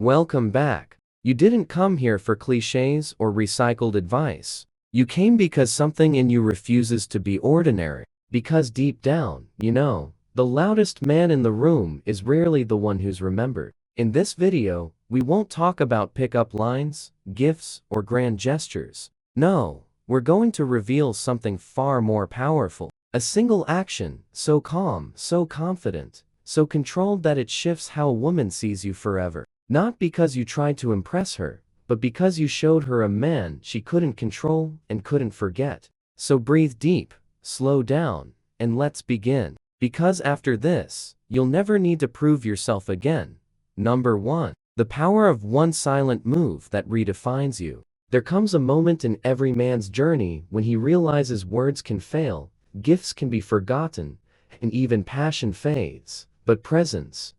Welcome back. You didn't come here for cliches or recycled advice. You came because something in you refuses to be ordinary. Because deep down, the loudest man in the room is rarely the one who's remembered. In this video, we won't talk about pickup lines, gifts, or grand gestures. No, we're going to reveal something far more powerful. A single action, so calm, so confident, so controlled that it shifts how a woman sees you forever. Not because you tried to impress her, but because you showed her a man she couldn't control and couldn't forget. So breathe deep, slow down, and let's begin. Because after this, you'll never need to prove yourself again. Number 1. The power of one silent move that redefines you. There comes a moment in every man's journey when he realizes words can fail, gifts can be forgotten, and even passion fades. But presence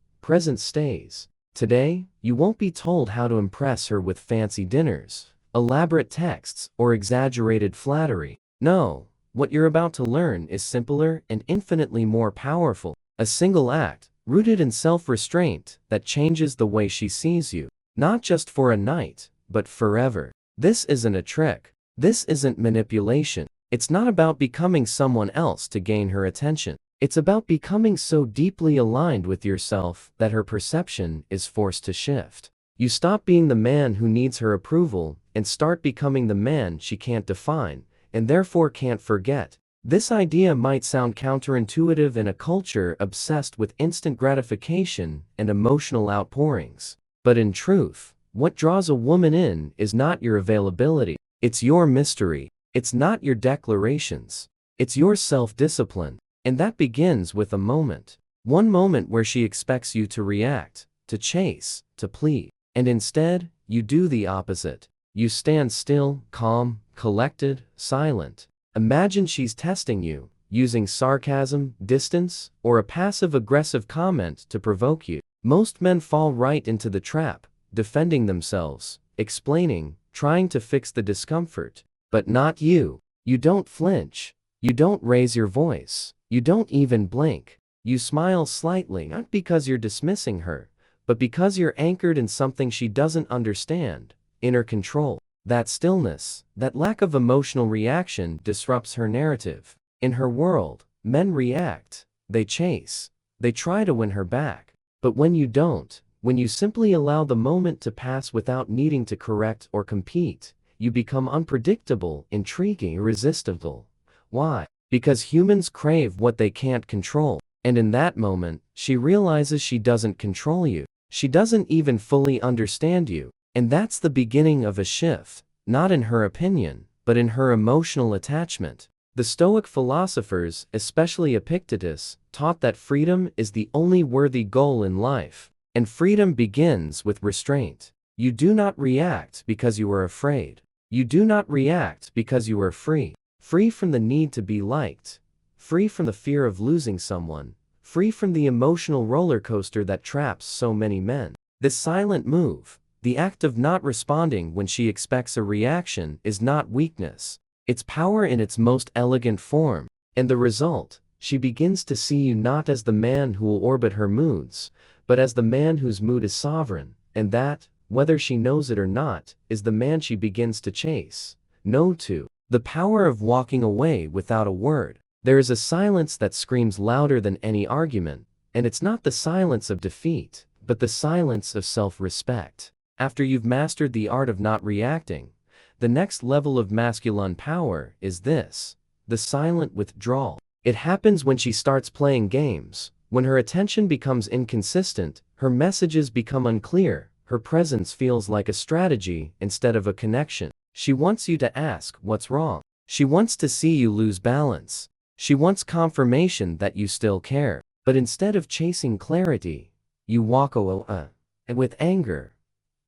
stays. Today, you won't be told how to impress her with fancy dinners, elaborate texts, or exaggerated flattery. No, what you're about to learn is simpler and infinitely more powerful. A single act, rooted in self-restraint, that changes the way she sees you. Not just for a night, but forever. This isn't a trick. This isn't manipulation. It's not about becoming someone else to gain her attention. It's about becoming so deeply aligned with yourself that her perception is forced to shift. You stop being the man who needs her approval and start becoming the man she can't define, and therefore can't forget. This idea might sound counterintuitive in a culture obsessed with instant gratification and emotional outpourings. But in truth, what draws a woman in is not your availability. It's your mystery. It's not your declarations. It's your self-discipline. And that begins with a moment. One moment where she expects you to react, to chase, to plead. And instead, you do the opposite. You stand still, calm, collected, silent. Imagine she's testing you, using sarcasm, distance, or a passive-aggressive comment to provoke you. Most men fall right into the trap, defending themselves, explaining, trying to fix the discomfort. But not you. You don't flinch. You don't raise your voice. You don't even blink. You smile slightly, not because you're dismissing her, but because you're anchored in something she doesn't understand: inner control. That stillness, that lack of emotional reaction disrupts her narrative. In her world, men react, they chase, they try to win her back. But when you don't, when you simply allow the moment to pass without needing to correct or compete, you become unpredictable, intriguing, irresistible. Why? Because humans crave what they can't control. And in that moment, she realizes she doesn't control you. She doesn't even fully understand you. And that's the beginning of a shift, not in her opinion, but in her emotional attachment. The Stoic philosophers, especially Epictetus, taught that freedom is the only worthy goal in life. And freedom begins with restraint. You do not react because you are afraid. You do not react because you are free. Free from the need to be liked. Free from the fear of losing someone. Free from the emotional roller coaster that traps so many men. This silent move, the act of not responding when she expects a reaction, is not weakness. It's power in its most elegant form. And the result, she begins to see you not as the man who will orbit her moods, but as the man whose mood is sovereign, and that, whether she knows it or not, is the man she begins to chase. No to. The power of walking away without a word. There is a silence that screams louder than any argument, and it's not the silence of defeat, but the silence of self-respect. After you've mastered the art of not reacting, the next level of masculine power is this: the silent withdrawal. It happens when she starts playing games, when her attention becomes inconsistent, her messages become unclear, her presence feels like a strategy instead of a connection. She wants you to ask what's wrong. She wants to see you lose balance. She wants confirmation that you still care. But instead of chasing clarity, you walk away. And with anger,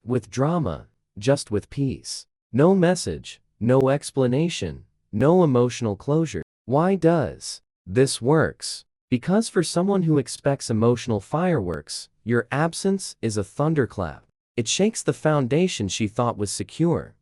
with drama, just with peace. No message, no explanation, no emotional closure. Why does this works? Because for someone who expects emotional fireworks, your absence is a thunderclap. It shakes the foundation she thought was secure.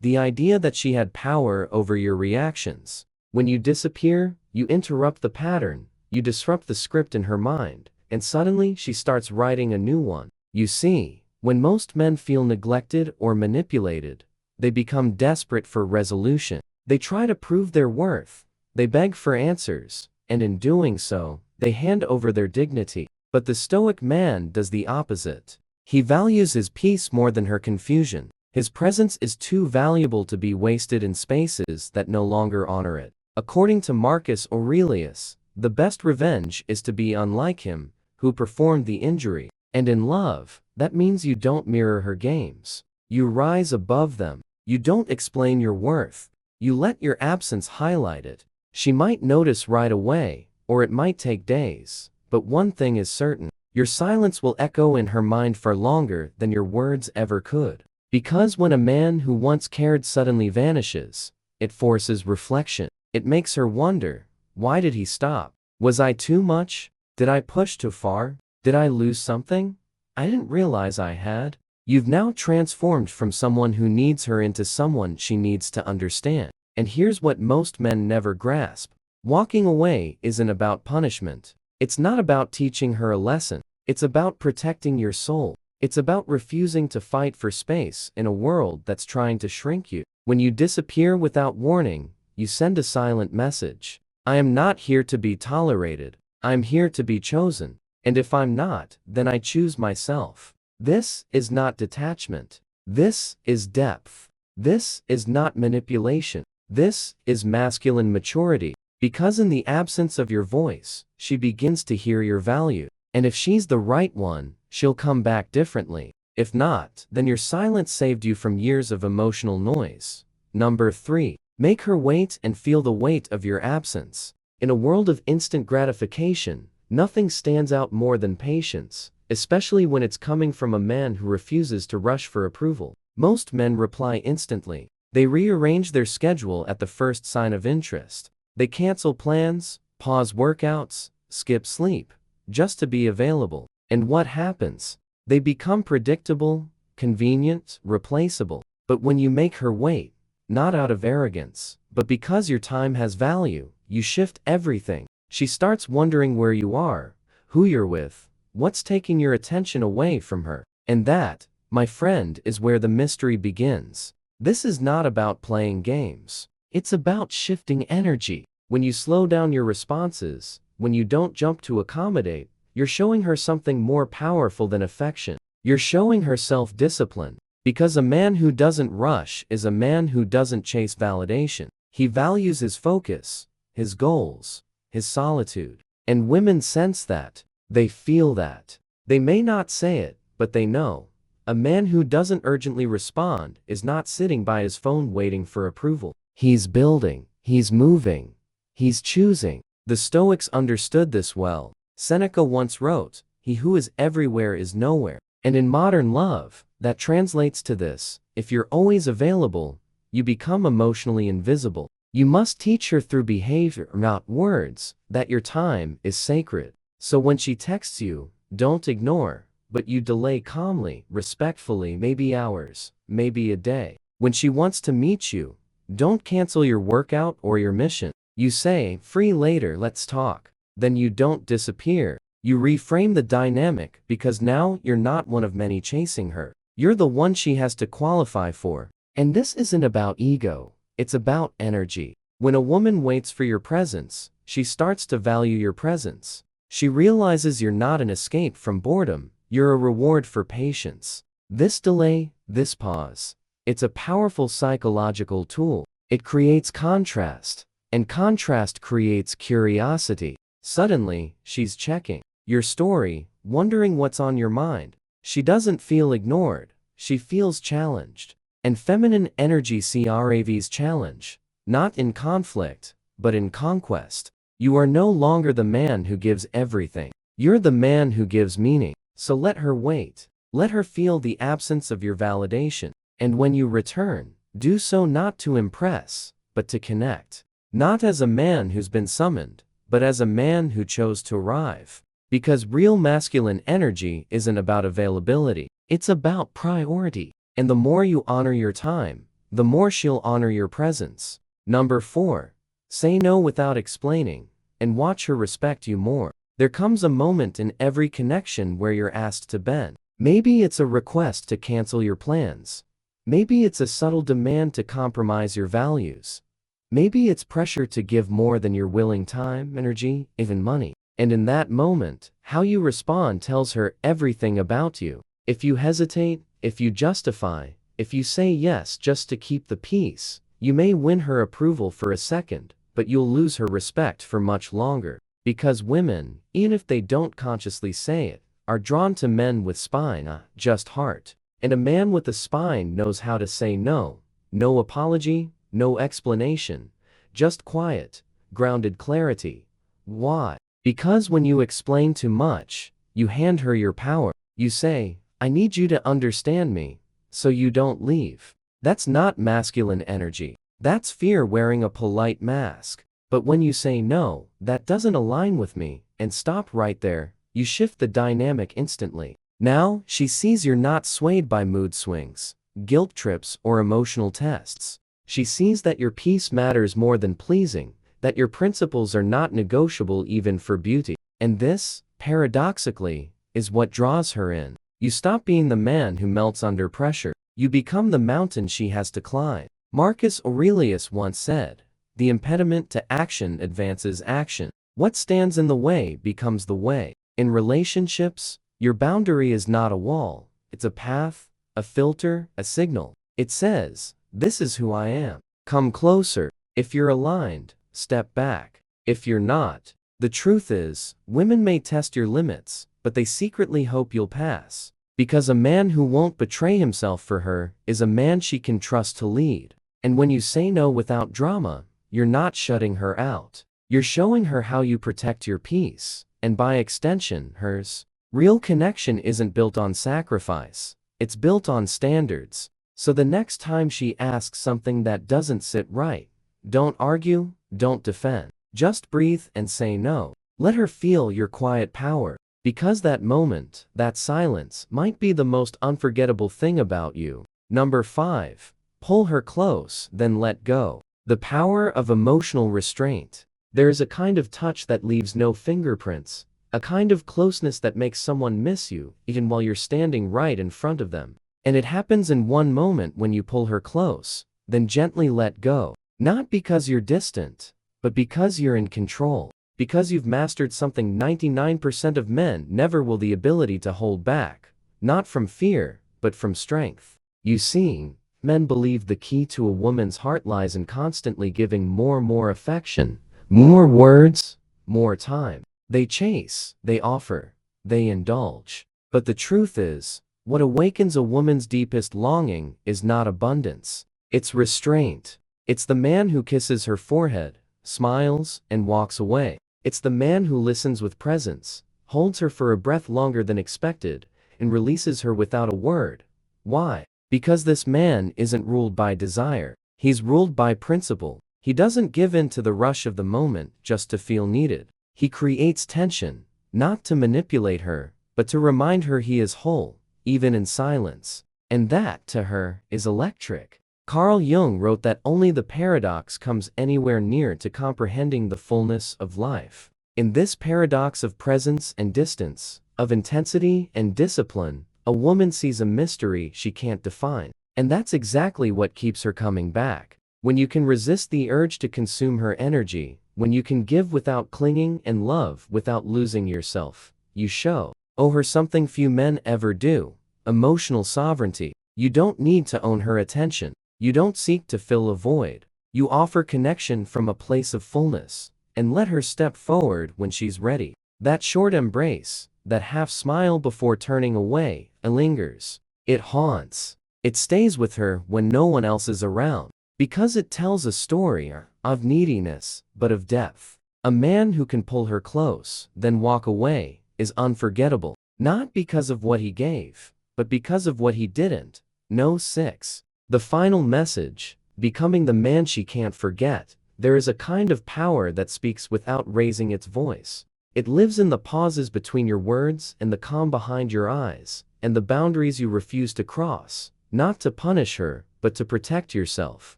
The idea that she had power over your reactions. When you disappear, you interrupt the pattern, you disrupt the script in her mind, and suddenly she starts writing a new one. You see, When most men feel neglected or manipulated, they become desperate for resolution. They try to prove their worth, they beg for answers, and in doing so, they hand over their dignity. But the Stoic man does the opposite. He values his peace more than her confusion. His presence is too valuable to be wasted in spaces that no longer honor it. According to Marcus Aurelius, the best revenge is to be unlike him who performed the injury. And in love, that means you don't mirror her games. You rise above them. You don't explain your worth. You let your absence highlight it. She might notice right away, or it might take days. But one thing is certain, your silence will echo in her mind far longer than your words ever could. Because when a man who once cared suddenly vanishes, it forces reflection. It makes her wonder, why did he stop? Was I too much? Did I push too far? Did I lose something? I didn't realize I had. You've now transformed from someone who needs her into someone she needs to understand. And here's what most men never grasp. Walking away isn't about punishment. It's not about teaching her a lesson. It's about protecting your soul. It's about refusing to fight for space in a world that's trying to shrink you. When you disappear without warning, you send a silent message. I am not here to be tolerated. I'm here to be chosen. And if I'm not, then I choose myself. This is not detachment. This is depth. This is not manipulation. This is masculine maturity. Because in the absence of your voice, she begins to hear your value. And if she's the right one, she'll come back differently. If not, then your silence saved you from years of emotional noise. Number 3. Make her wait and feel the weight of your absence. In a world of instant gratification, nothing stands out more than patience, especially when it's coming from a man who refuses to rush for approval. Most men reply instantly. They rearrange their schedule at the first sign of interest. They cancel plans, pause workouts, skip sleep, just to be available. And what happens? They become predictable, convenient, replaceable. But when you make her wait, not out of arrogance, but because your time has value, you shift everything. She starts wondering where you are, who you're with, what's taking your attention away from her. And that, my friend, is where the mystery begins. This is not about playing games. It's about shifting energy. When you slow down your responses, when you don't jump to accommodate, you're showing her something more powerful than affection. You're showing her self-discipline. Because a man who doesn't rush is a man who doesn't chase validation. He values his focus, his goals, his solitude. And women sense that. They feel that. They may not say it, but they know. A man who doesn't urgently respond is not sitting by his phone waiting for approval. He's building, he's moving, he's choosing. The Stoics understood this well. Seneca once wrote, "He who is everywhere is nowhere." And in modern love, that translates to this: if you're always available, you become emotionally invisible. You must teach her through behavior, not words, that your time is sacred. So when she texts you, don't ignore, but you delay calmly, respectfully, maybe hours, maybe a day. When she wants to meet you, don't cancel your workout or your mission. You say, "Free later, let's talk." Then you don't disappear. You reframe the dynamic, because now you're not one of many chasing her. You're the one she has to qualify for. And this isn't about ego. It's about energy. When a woman waits for your presence, she starts to value your presence. She realizes you're not an escape from boredom, you're a reward for patience. This delay, this pause, it's a powerful psychological tool. It creates contrast, and contrast creates curiosity. Suddenly, she's checking your story, wondering what's on your mind. She doesn't feel ignored, she feels challenged. And feminine energy craves challenge, not in conflict, but in conquest. You are no longer the man who gives everything. You're the man who gives meaning. So let her wait. Let her feel the absence of your validation. And when you return, do so not to impress, but to connect. Not as a man who's been summoned, but as a man who chose to arrive. Because real masculine energy isn't about availability, it's about priority. And the more you honor your time, the more she'll honor your presence. Number 4. Say no without explaining, and watch her respect you more. There comes a moment in every connection where you're asked to bend. Maybe it's a request to cancel your plans. Maybe it's a subtle demand to compromise your values. Maybe it's pressure to give more than you're willing, time, energy, even money. And in that moment, how you respond tells her everything about you. If you hesitate, if you justify, if you say yes just to keep the peace, you may win her approval for a second, but you'll lose her respect for much longer. Because women, even if they don't consciously say it, are drawn to men with spine, just heart. And a man with a spine knows how to say no. No apology, no explanation. Just quiet, grounded clarity. Why? Because when you explain too much, you hand her your power. You say, I need you to understand me, so you don't leave. That's not masculine energy. That's fear wearing a polite mask. But when you say no, that doesn't align with me, and stop right there, you shift the dynamic instantly. Now, she sees you're not swayed by mood swings, guilt trips, or emotional tests. She sees that your peace matters more than pleasing, that your principles are not negotiable even for beauty. And this, paradoxically, is what draws her in. You stop being the man who melts under pressure. You become the mountain she has to climb. Marcus Aurelius once said, "The impediment to action advances action. What stands in the way becomes the way." In relationships, your boundary is not a wall. It's a path, a filter, a signal. It says, this is who I am. Come closer. If you're aligned, step back. If you're not, the truth is, women may test your limits, but they secretly hope you'll pass. Because a man who won't betray himself for her is a man she can trust to lead. And when you say no without drama, you're not shutting her out. You're showing her how you protect your peace, and by extension, hers. Real connection isn't built on sacrifice. It's built on standards. So the next time she asks something that doesn't sit right, don't argue, don't defend. Just breathe and say no. Let her feel your quiet power. Because that moment, that silence, might be the most unforgettable thing about you. Number 5. Pull her close, then let go. The power of emotional restraint. There is a kind of touch that leaves no fingerprints. A kind of closeness that makes someone miss you, even while you're standing right in front of them. And it happens in one moment when you pull her close, then gently let go. Not because you're distant, but because you're in control. Because you've mastered something 99% of men never will: the ability to hold back. Not from fear, but from strength. You see, men believe the key to a woman's heart lies in constantly giving more affection, more words, more time. They chase, they offer, they indulge. But the truth is, what awakens a woman's deepest longing is not abundance. It's restraint. It's the man who kisses her forehead, smiles, and walks away. It's the man who listens with presence, holds her for a breath longer than expected, and releases her without a word. Why? Because this man isn't ruled by desire. He's ruled by principle. He doesn't give in to the rush of the moment just to feel needed. He creates tension, not to manipulate her, but to remind her he is whole, even in silence. And that, to her, is electric. Carl Jung wrote that only the paradox comes anywhere near to comprehending the fullness of life. In this paradox of presence and distance, of intensity and discipline, a woman sees a mystery she can't define. And that's exactly what keeps her coming back. When you can resist the urge to consume her energy, when you can give without clinging and love without losing yourself, you show her something few men ever do: emotional sovereignty. You don't need to own her attention. You don't seek to fill a void. You offer connection from a place of fullness, and let her step forward when she's ready. That short embrace, that half smile before turning away, it lingers. It haunts. It stays with her when no one else is around. Because it tells a story of neediness, but of depth. A man who can pull her close, then walk away, is unforgettable. Not because of what he gave, but because of what he didn't. No. 6. The final message: becoming the man she can't forget. There is a kind of power that speaks without raising its voice. It lives in the pauses between your words and the calm behind your eyes, and the boundaries you refuse to cross, not to punish her, but to protect yourself.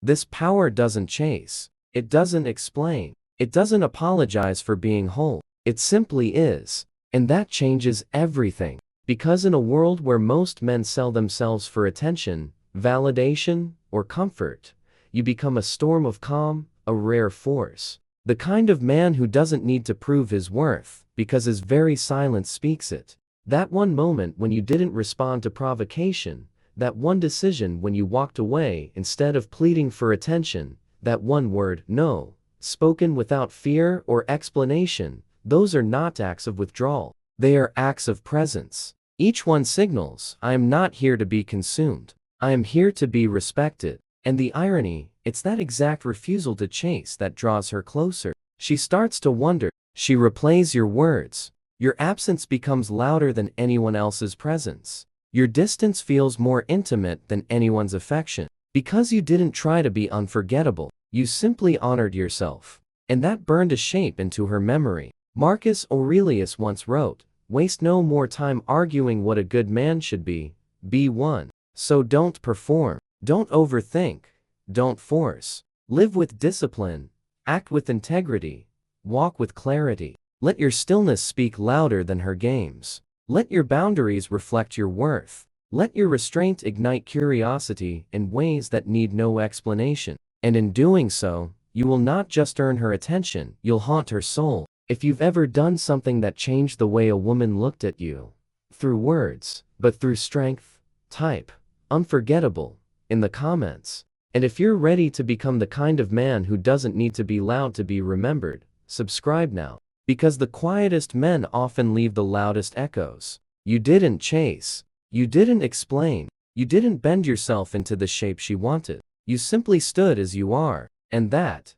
This power doesn't chase. It doesn't explain. It doesn't apologize for being whole. It simply is. And that changes everything. Because in a world where most men sell themselves for attention, validation, or comfort, you become a storm of calm, a rare force. The kind of man who doesn't need to prove his worth, because his very silence speaks it. That one moment when you didn't respond to provocation, that one decision when you walked away instead of pleading for attention, that one word, no, spoken without fear or explanation, those are not acts of withdrawal. They are acts of presence. Each one signals, I am not here to be consumed. I am here to be respected. And the irony, it's that exact refusal to chase that draws her closer. She starts to wonder. She replays your words. Your absence becomes louder than anyone else's presence. Your distance feels more intimate than anyone's affection. Because you didn't try to be unforgettable, you simply honored yourself. And that burned a shape into her memory. Marcus Aurelius once wrote, "Waste no more time arguing what a good man should be one. So don't perform. Don't overthink. Don't force. Live with discipline. Act with integrity. Walk with clarity. Let your stillness speak louder than her games. Let your boundaries reflect your worth. Let your restraint ignite curiosity in ways that need no explanation. And in doing so, you will not just earn her attention, you'll haunt her soul." If you've ever done something that changed the way a woman looked at you, through words, but through strength, type unforgettable in the comments. And if you're ready to become the kind of man who doesn't need to be loud to be remembered, subscribe now. Because the quietest men often leave the loudest echoes. You didn't chase. You didn't explain. You didn't bend yourself into the shape she wanted. You simply stood as you are. And that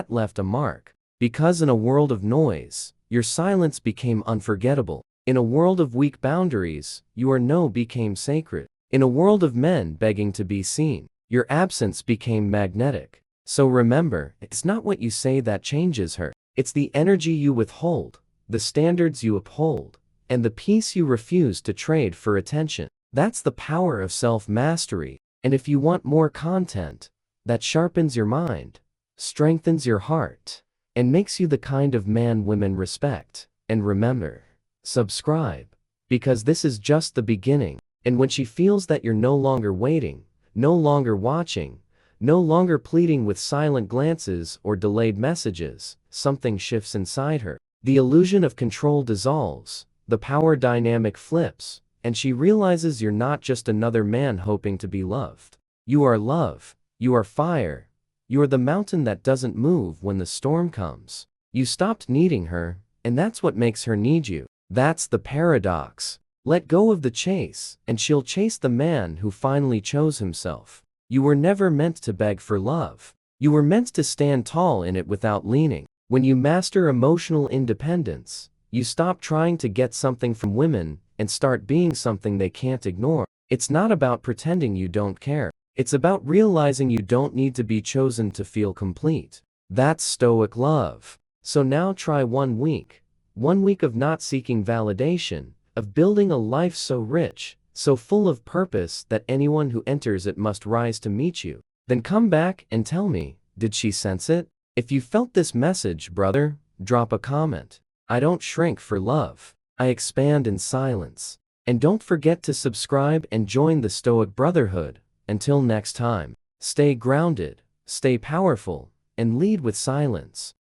left a mark. Because in a world of noise, your silence became unforgettable. In a world of weak boundaries, your no became sacred. In a world of men begging to be seen, your absence became magnetic. So remember, it's not what you say that changes her. It's the energy you withhold, the standards you uphold, and the peace you refuse to trade for attention. That's the power of self-mastery. And if you want more content that sharpens your mind, strengthens your heart, and makes you the kind of man women respect, and remember, subscribe, because this is just the beginning. And when she feels that you're no longer waiting, no longer watching, no longer pleading with silent glances or delayed messages, something shifts inside her. The illusion of control dissolves, the power dynamic flips, and she realizes you're not just another man hoping to be loved. You are love. You are fire. You are the mountain that doesn't move when the storm comes. You stopped needing her, and that's what makes her need you. That's the paradox. Let go of the chase, and she'll chase the man who finally chose himself. You were never meant to beg for love. You were meant to stand tall in it without leaning. When you master emotional independence, you stop trying to get something from women and start being something they can't ignore. It's not about pretending you don't care. It's about realizing you don't need to be chosen to feel complete. That's Stoic love. So now try 1 week. 1 week of not seeking validation, of building a life so rich, so full of purpose that anyone who enters it must rise to meet you. Then come back and tell me, did she sense it? If you felt this message, brother, drop a comment. I don't shrink for love. I expand in silence. And don't forget to subscribe and join the Stoic Brotherhood. Until next time, stay grounded, stay powerful, and lead with silence.